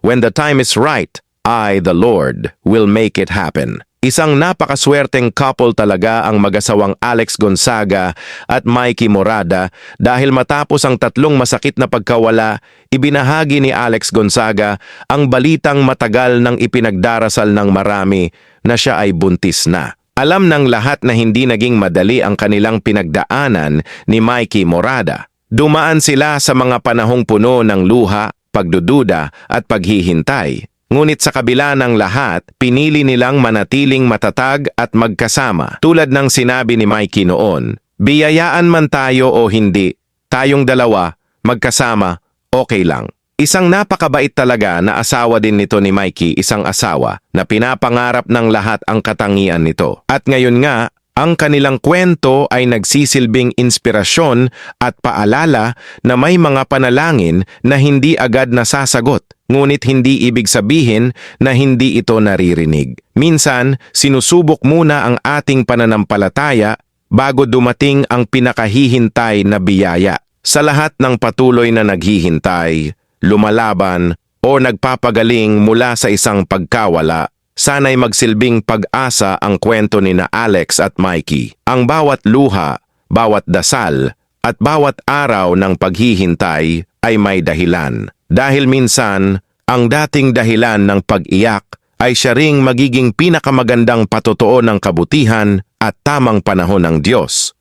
When the time is right, I, the Lord, will make it happen. Isang napakaswerteng couple talaga ang mag-asawang Alex Gonzaga at Mikey Morada dahil matapos ang tatlong masakit na pagkawala, ibinahagi ni Alex Gonzaga ang balitang matagal nang ipinagdarasal ng marami na siya ay buntis na. Alam ng lahat na hindi naging madali ang kanilang pinagdaanan ni Mikey Morada. Dumaan sila sa mga panahong puno ng luha, pagdududa at paghihintay. Ngunit sa kabila ng lahat, pinili nilang manatiling matatag at magkasama. Tulad ng sinabi ni Mikey noon, biyayaan man tayo o hindi, tayong dalawa, magkasama, okay lang. Isang napakabait talaga na asawa din nito ni Mikey, isang asawa na pinapangarap ng lahat ang katangian nito. At ngayon nga, ang kanilang kwento ay nagsisilbing inspirasyon at paalala na may mga panalangin na hindi agad nasasagot. Ngunit hindi ibig sabihin na hindi ito naririnig. Minsan, sinusubok muna ang ating pananampalataya bago dumating ang pinakahihintay na biyaya. Sa lahat ng patuloy na naghihintay, lumalaban o nagpapagaling mula sa isang pagkawala, sana'y magsilbing pag-asa ang kwento ni na Alex at Mikey. Ang bawat luha, bawat dasal, at bawat araw ng paghihintay ay may dahilan. Dahil minsan, ang dating dahilan ng pag-iyak ay siya ring magiging pinakamagandang patotoo ng kabutihan at tamang panahon ng Diyos.